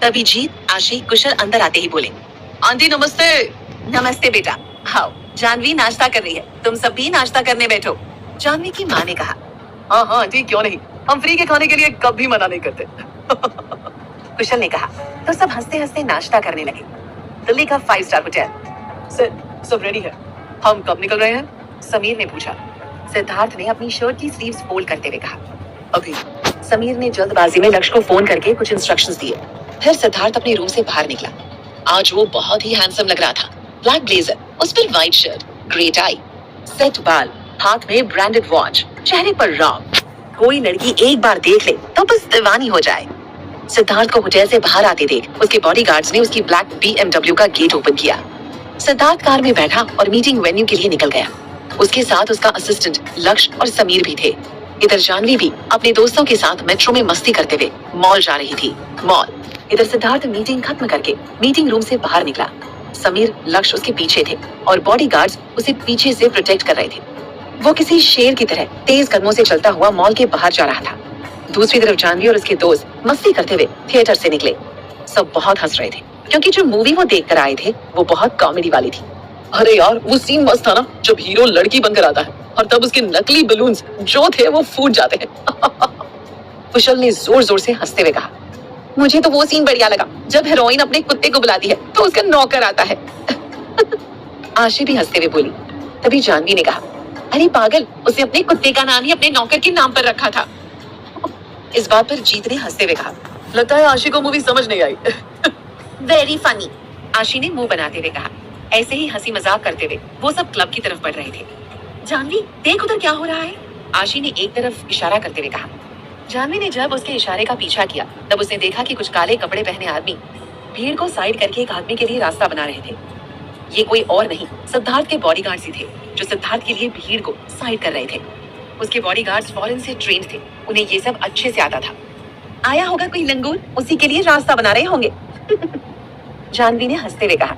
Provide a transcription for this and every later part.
तभी जीत, आशी, कुशल अंदर आते ही बोले, आंटी नमस्ते। नमस्ते बेटा, आओ। जानवी नाश्ता कर रही है, तुम सब भी नाश्ता करने बैठो। जानवी की माँ ने कहा, हाँ हाँ आंटी, क्यों नहीं, हम फ्री के खाने के लिए कभी मना नहीं करते। कुशल ने कहा। तो सब हंसते हंसते नाश्ता करने लगे। दिल्ली का 5 स्टार होटल। सब रेडी है, हम कब निकल रहे हैं? समीर ने पूछा। सिद्धार्थ ने अपनी शर्ट की स्लीव्स फोल्ड करते हुए कहा, अभी। समीर ने जल्दबाजी में लक्ष्य को फोन करके कुछ इंस्ट्रक्शंस दिए। फिर सिद्धार्थ अपने रूम से बाहर निकला। आज वो बहुत ही हैंडसम लग रहा था। ब्लैक ब्लेजर, उस पर white shirt, grey tie, set बाल, हाथ में ब्रांडेड वॉच, चेहरे पर रॉक। कोई लड़की एक बार देख ले तो बस दीवानी हो जाए। सिद्धार्थ को होटल से बाहर आते देख उसके बॉडीगार्ड्स ने उसकी ब्लैक BMW का गेट ओपन किया। सिद्धार्थ कार में बैठा और मीटिंग वेन्यू के लिए निकल गया। उसके साथ उसका असिस्टेंट लक्ष्य और समीर भी थे। इधर जानवी भी अपने दोस्तों के साथ मेट्रो में मस्ती करते हुए मॉल जा रही थी। मॉल। इधर सिद्धार्थ मीटिंग खत्म करके मीटिंग रूम से बाहर निकला। समीर, लक्ष्य उसके पीछे थे और बॉडीगार्ड्स उसे पीछे से प्रोटेक्ट कर रहे थे। वो किसी शेर की तरह तेज कदमों से चलता हुआ मॉल के बाहर जा रहा था। दूसरी तरफ जानवी और उसके दोस्त मस्ती करते हुए थिएटर से निकले। सब बहुत हंस रहे थे क्योंकि जो मूवी वो देखकर आए थे वो बहुत कॉमेडी वाली थी। अरे यार, वो सीन मस्त था ना, जब हीरो लड़की बनकर आता है और तब उसके नकली बलून्स जो थे वो फूट जाते हैं। कुशल ने जोर जोर से हंसते हुए कहा, मुझे तो वो सीन बढ़िया लगा जब हीरोइन अपने कुत्ते को बुलाती है तो उसका नौकर आता है। आशी भी हंसते हुए बोली। तभी जानवी ने कहा, अरे पागल, उसने अपने कुत्ते का नाम ही अपने नौकर के नाम पर रखा था। इस बात पर जीत ने हंसते हुए कहा, लगता है आशी को मूवी समझ नहीं आई। वेरी फनी, आशी ने मुंह बनाते हुए कहा। ऐसे ही हंसी मजाक करते हुए वो सब क्लब की तरफ बढ़ रहे थे। जानवी, देख उधर क्या हो रहा है, आशी ने एक तरफ इशारा करते हुए कहा। जानवी ने जब उसके इशारे का पीछा किया तब उसने देखा कि कुछ काले कपड़े पहने आदमी भीड़ को साइड करके एक आदमी के लिए रास्ता बना रहे थे। ये कोई और नहीं, सिद्धार्थ के बॉडीगार्ड्स ही थे जो सिद्धार्थ के लिए भीड़ को साइड कर रहे थे। उसके बॉडीगार्ड्स फॉरेन से ट्रेंड थे, उन्हें ये सब अच्छे से आता था। आया होगा कोई लंगूर, उसी के लिए रास्ता बना रहे होंगे। जानवी ने हंसते हुए कहा,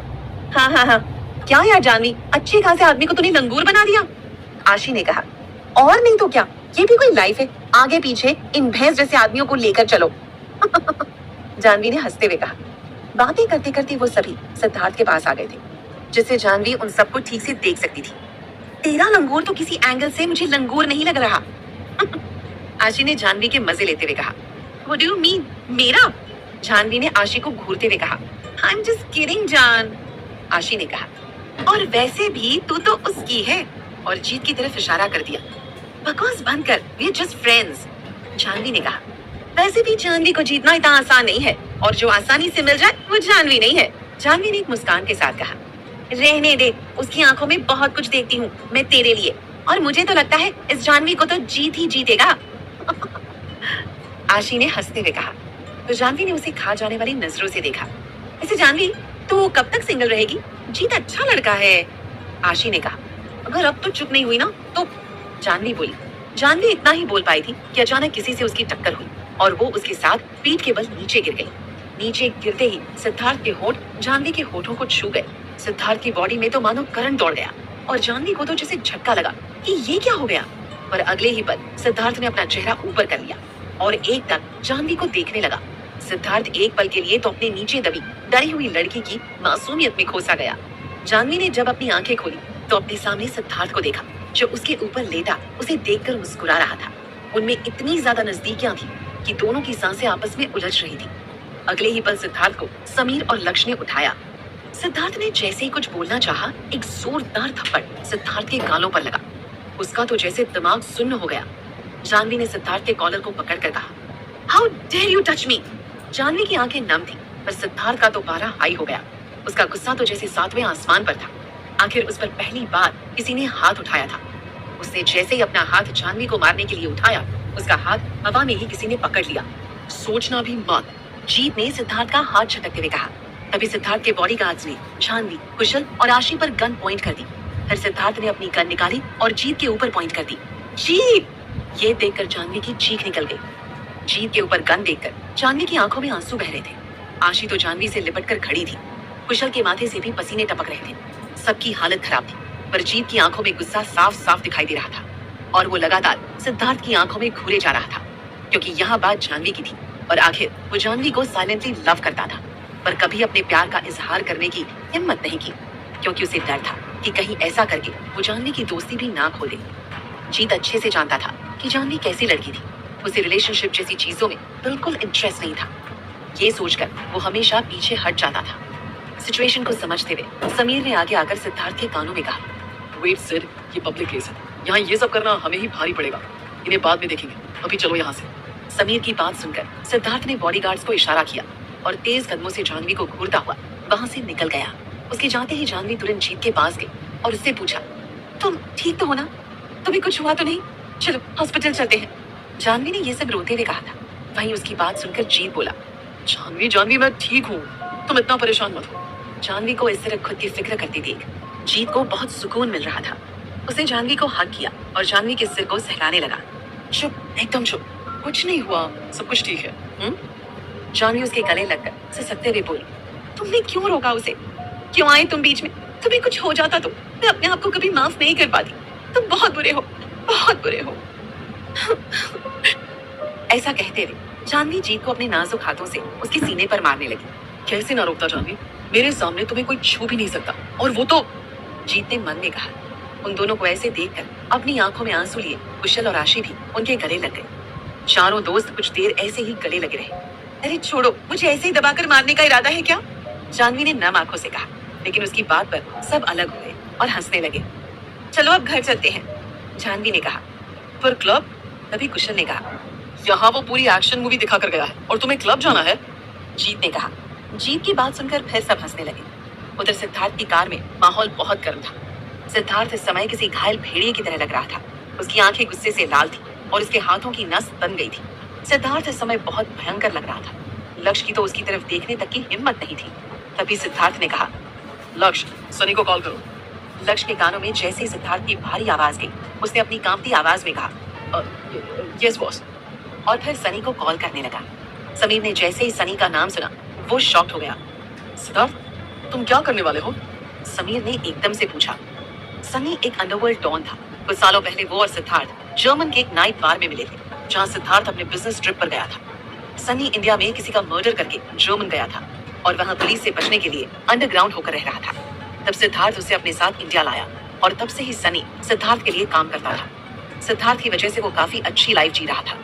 हाँ हाँ हाँ, क्या यार जानवी, अच्छे खासे आदमी को तूने लंगूर बना दिया। आशी ने कहा, और नहीं तो क्या, ये भी कोई लाइफ है, आगे पीछे इन भैंस जैसे आदमियों को लेकर चलो। जानवी ने हंसते हुए कहा। बातें करते करते वो सभी सिद्धार्थ के पास आ गए थे, जिससे जानवी उन सबको ठीक से देख सकती थी। तेरा लंगूर तो किसी एंगल से मुझे लंगूर नहीं लग रहा। आशी ने जानवी के मजे लेते हुए कहा, What do you mean? मेरा? जानवी ने आशी को घूरते हुए कहा, I'm just kidding जान। आशी ने कहा, और वैसे भी तू तो उसकी है, और जीत की तरफ इशारा कर दिया। बकवास बंद कर, we are just friends। Janvi ने कहा, वैसे भी जानवी को जीतना इतना आसान नहीं है, और जो आसानी से मिल जाए वो जानवी नहीं है। जानवी ने एक मुस्कान के साथ कहा, रहने दे, उसकी आंखों में बहुत कुछ देखती हूँ मैं तेरे लिए, और मुझे तो लगता है इस जानवी को तो जीत ही जीतेगा। आशी ने हंसते हुए कहा। तो जानवी ने उसे खा जाने वाली नजरों से देखा। ऐसे जानवी, तू कब तक सिंगल रहेगी? जीत अच्छा लड़का है। आशी ने कहा, अगर अब तो चुप नहीं हुई ना तो। जानवी बोली। जानवी इतना ही बोल पाई थी कि अचानक किसी से उसकी टक्कर हुई और वो उसके साथ पीठ के बल नीचे गिर गई। नीचे गिरते ही सिद्धार्थ के होंठ जानवी के होठों को छू गए। सिद्धार्थ की बॉडी में तो मानो करंट दौड़ गया और जानवी को तो जैसे झटका लगा कि ये क्या हो गया। पर अगले ही पल सिद्धार्थ ने अपना चेहरा ऊपर कर लिया और एक तक जानवी को देखने लगा। सिद्धार्थ एक पल के लिए तो अपने नीचे दबी डरी हुई लड़की की मासूमियत में खोसा गया। जानवी ने जब अपनी आंखें खोली तो अपने सामने सिद्धार्थ को देखा, जो उसके ऊपर लेटा उसे देखकर मुस्कुरा रहा था। उनमें इतनी ज्यादा नजदीकियां थी कि दोनों की सांसें आपस में उलझ रही थी। अगले ही पल सिद्धार्थ को समीर और लक्ष्य ने उठाया। सिद्धार्थ ने जैसे ही कुछ बोलना चाहा, एक जोरदार थप्पड़ सिद्धार्थ के गालों पर लगा। उसका तो जैसे दिमाग सुन्न हो गया। जानवी ने सिद्धार्थ के कॉलर को पकड़कर कहा, how dare you touch me. Janvi की आंखें नम थी, पर सिद्धार्थ का तो पारा हाई हो गया। उसका गुस्सा तो जैसे 7वें आसमान पर था। आखिर उस पर पहली बार किसी ने हाथ उठाया था। उसने जैसे ही अपना हाथ जानवी को मारने के लिए उठाया, उसका हाथ हवा में ही किसी ने पकड़ लिया। सोचना भी मत, जीत ने सिद्धार्थ का हाथ झटकते हुए कहा। तभी सिद्धार्थ के बॉडीगार्ड्स ने जानवी, कुशल और आशी पर गन पॉइंट कर दी। फिर सिद्धार्थ ने अपनी गन निकाली और जीत के ऊपर पॉइंट कर दी। जीत! ये देखकर जानवी की चीख निकल गई। जीत के ऊपर गन देखकर जानवी की आंखों में आंसू बह रहे थे। आशी तो जानवी से लिपटकर खड़ी थी। कुशल के माथे से भी पसीने टपक रहे थे। सबकी हालत खराब थी, पर जीत की आंखों में गुस्सा साफ साफ दिखाई दे रहा था और वो लगातार सिद्धार्थ की आंखों में घूरे जा रहा था, क्योंकि यहाँ बात जानवी की थी। और आखिर वो जानवी को साइलेंटली लव करता था, पर कभी अपने प्यार का इजहार करने की हिम्मत नहीं की, क्योंकि उसे डर था कि कहीं ऐसा करके वो जानवी की दोस्ती भी ना खो दे। जीत अच्छे से जानता था कि जानवी कैसी लड़की थी। उसे रिलेशनशिप जैसी चीजों में बिल्कुल इंटरेस्ट नहीं था। ये सोचकर वो हमेशा पीछे हट जाता था। सिचुएशन को समझते हुए समीर ने आगे आकर सिद्धार्थ के कानों में कहा, वेट सिड, ये पब्लिक केस है, यहाँ ये सब करना हमें ही भारी पड़ेगा, इन्हें बाद में देखेंगे, अभी चलो यहाँ से। समीर की बात सुनकर सिद्धार्थ ने बॉडीगार्ड्स को इशारा किया और तेज कदमों से जानवी को घूरता हुआ वहां से निकल गया। उसके जाते ही जानवी तुरंत जीत के पास गई और उससे पूछा, तुम ठीक तो हो ना? तुम्हें कुछ हुआ तो नहीं? चलो हॉस्पिटल चलते हैं। जानवी ने ये सब रोते हुए कहा था। वहीं उसकी बात सुनकर जीत बोला, जानवी जानवी मैं ठीक हूँ, तुम इतना परेशान मत हो। जानवी को इस तरह खुद की फिक्र करती देख जीत को बहुत सुकून मिल रहा था। उसने जानवी को हक किया और जानवी के सिर को सहलाने लगा। चुप, एकदम चुप, कुछ नहीं हुआ, सब कुछ ठीक है। जानवी उसके गले लगकर सिसकते हुए बोली, तुमने क्यों रोका उसे? क्यों आए तुम बीच में? तुम्हें कुछ हो जाता तो मैं अपने आप को कभी माफ नहीं कर पाती। तुम बहुत बुरे हो, बहुत बुरे हो। ऐसा कहते हुए जानवी जीत को अपने नाजुक हाथों से उसके सीने पर मारने लगी। कैसे ना रोकता जानवी, मेरे सामने तुम्हें कोई छू भी नहीं सकता, और वो तो। जीत ने मन में कहा। उन दोनों को ऐसे देखकर अपनी आंखों में आंसू लिए कुशल और आशी भी उनके गले लग गए। चारों दोस्त कुछ देर ऐसे ही गले लगे रहे। अरे छोड़ो, मुझे ऐसे ही दबाकर मारने का इरादा है क्या? जानवी ने नम आंखों से कहा, लेकिन उसकी बात पर सब अलग हुए और हंसने लगे। चलो अब घर चलते हैं, जानवी ने कहा। पर क्लब? तभी कुशल ने कहा, यहाँ वो पूरी एक्शन मूवी दिखा कर गया है और तुम्हें क्लब जाना है? जीत ने कहा। जीत की बात सुनकर फिर सब हंसने लगे। उधर सिद्धार्थ की कार में माहौल बहुत गर्म था। सिद्धार्थ इस समय किसी घायल भेड़िए की तरह लग रहा था। उसकी आंखें गुस्से से लाल थी और उसके हाथों की नस तन गई थी। सिद्धार्थ इस समय बहुत भयंकर लग रहा था। लक्ष्य की तो उसकी तरफ देखने तक की हिम्मत नहीं थी। तभी सिद्धार्थ ने कहा, लक्ष्य, सनी को कॉल करो। लक्ष्य के कानों में जैसे ही सिद्धार्थ की भारी आवाज गई, उसने अपनी कांपती आवाज में कहा, यस बॉस, और फिर सनी को कॉल करने लगा। समीर ने जैसे ही सनी का नाम सुना, वो शॉक्ड हो गया। सिद्धार्थ, तुम क्या करने वाले हो? समीर ने एकदम से पूछा। सनी एक अंडरवर्ल्ड डॉन था। कुछ सालों पहले वो और सिद्धार्थ जर्मन के एक नाइट बार में मिले थे, जहां सिद्धार्थ अपने बिजनेस ट्रिप पर गया था। सनी इंडिया में किसी का मर्डर करके जर्मन गया था और वहां पुलिस से बचने के लिए अंडरग्राउंड होकर रह रहा था। तब सिद्धार्थ उसे अपने साथ इंडिया लाया और तब से ही सनी सिद्धार्थ के लिए काम करता था। सिद्धार्थ की वजह से वो काफी अच्छी लाइफ जी रहा था।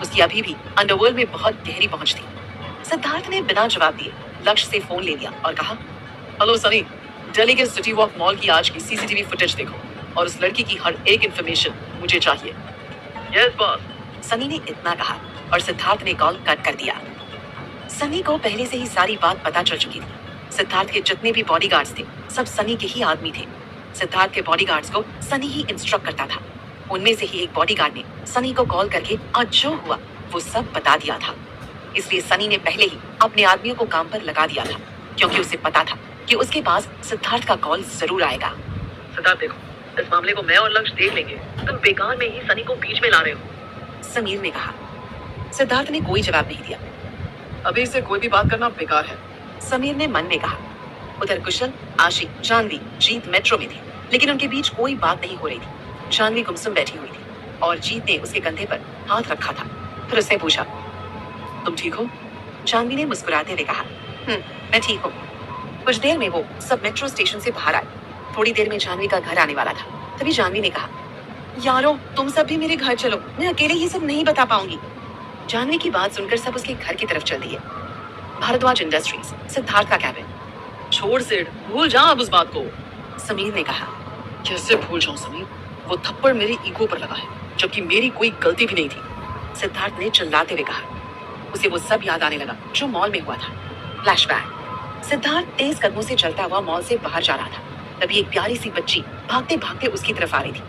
उसकी अभी भी अंडरवर्ल्ड में बहुत गहरी पहुंच थी। सिद्धार्थ ने बिना जवाब दिए लक्ष्य से फोन ले लिया और कहा, हेलो सनी, दिल्ली के सिटी वॉक मॉल की आज की सीसीटीवी फुटेज देखो और उस लड़की की हर एक इंफॉर्मेशन मुझे चाहिए। यस बॉस, सनी ने इतना कहा और सिद्धार्थ ने कॉल कट कर दिया। सनी को पहले से ही सारी बात पता चल चुकी थी। सिद्धार्थ के जितने भी बॉडीगार्ड्स थे, सब सनी के ही आदमी थे। सिद्धार्थ के बॉडीगार्ड्स को सनी ही इंस्ट्रक्ट करता था। उनमें से ही एक बॉडीगार्ड ने सनी को कॉल करके आज जो हुआ वो सब बता दिया था। इसलिए सनी ने पहले ही अपने आदमियों को काम पर लगा दिया था, क्योंकि उसे पता था कि उसके पास सिद्धार्थ का कॉल जरूर आएगा। सिद्धार्थ देखो, इस मामले को मैं और लक्ष्य देख लेंगे, तुम बेकार में ही सनी को बीच में ला रहे हो, समीर ने कहा। सिद्धार्थ ने कोई जवाब नहीं दिया। अभी से कोई भी बात करना बेकार है, समीर ने मन में कहा। उधर कुशल, आशी, जानवी, जीत मेट्रो में थे, लेकिन उनके बीच कोई बात नहीं हो रही थी। जानवी गुमसुम बैठी हुई थी और जीत ने उसके कंधे पर हाथ रखा था। फिर उसने पूछा, तुम ठीक हो? जानवी ने मुस्कुराते हुए कहा, मैं ठीक हूँ। कुछ देर में वो सब मेट्रो स्टेशन से बाहर आए। थोड़ी देर में जानवी का घर आने वाला था। तभी जानवी ने कहा, यारो तुम सब भी मेरे घर चलो, मैं अकेले ये सब नहीं बता पाऊंगी। जानवी की बात सुनकर सब उसके घर की तरफ चल दिए। भारद्वाज इंडस्ट्रीज, सिद्धार्थ का कैबिन। छोड़ सेठ, भूल जा अब उस बात को, समीर ने कहा। कैसे भूल जाऊं समीर, वो थप्पड़ मेरे ईगो पर लगा है, जबकि मेरी कोई गलती भी नहीं थी, सिद्धार्थ ने चिल्लाते हुए कहा। उसे वो सब याद आने लगा जो मॉल में हुआ था। फ्लैशबैक। सिद्धार्थ तेज कदमों से चलता हुआ मॉल से बाहर जा रहा था। तभी एक प्यारी सी बच्ची भागते भागते उसकी तरफ आ रही थी।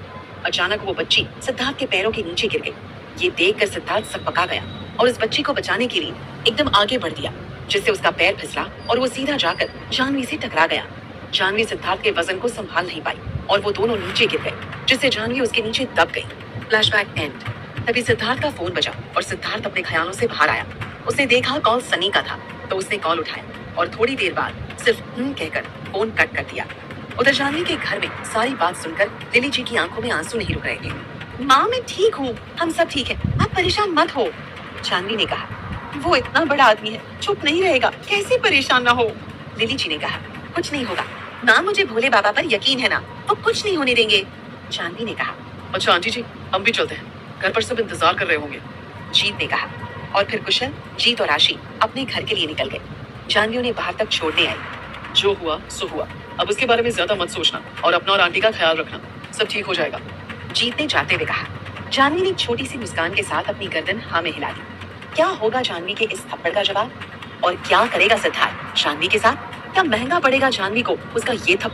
अचानक वो बच्ची सिद्धार्थ के पैरों के नीचे गिर गई। ये देखकर सिद्धार्थ सकपका गया और उस बच्ची को बचाने के लिए एकदम आगे बढ़ दिया, जिससे उसका पैर फिसला और वो सीधा जाकर जानवी से टकरा गया। जानवी सिद्धार्थ के वजन को संभाल नहीं पाई और वो दोनों नीचे गिर गए, जिससे जानवी उसके नीचे दब गई। Flashback and. तभी सिद्धार्थ का फोन बजा और सिद्धार्थ अपने ख्यालों से बाहर आया। उसने देखा कॉल सनी का था, तो उसने कॉल उठाया और थोड़ी देर बाद सिर्फ कहकर फोन कट कर दिया। उधर जानवी के घर में सारी बात सुनकर लिली जी की आंखों में आंसू नहीं रुक रहे थे। माँ मैं ठीक हूँ, हम सब ठीक है, आप परेशान मत हो, जानवी ने कहा। वो इतना बड़ा आदमी है, चुप नहीं रहेगा, कैसे परेशान ना हो। लिली जी ने कहा, कुछ नहीं होगा ना, मुझे भोले बाबा पर यकीन है ना, वो कुछ नहीं होने देंगे। जानवी ने कहा, अच्छा आंटी जी, हम भी चलते हैं, घर पर सब इंतजार कर रहे होंगे। जीत ने कहा। और फिर कुशल, जीत और आशी अपने घर के लिए निकल गए। जानवी उन्हें बाहर तक छोड़ने आई। जो हुआ सो हुआ, अब उसके बारे में ज्यादा मत सोचना और अपना और आंटी का ख्याल रखना, सब ठीक हो जाएगा। जीत ने जाते हुए कहा। जानवी ने एक छोटी सी मुस्कान के साथ अपनी गर्दन हाँ में हिला दी। क्या होगा जानवी के इस थप्पड़ का जवाब, और क्या करेगा सिद्धार्थ जानवी के साथ? क्या महंगा पड़ेगा जानवी को उसका ये थप्पड़?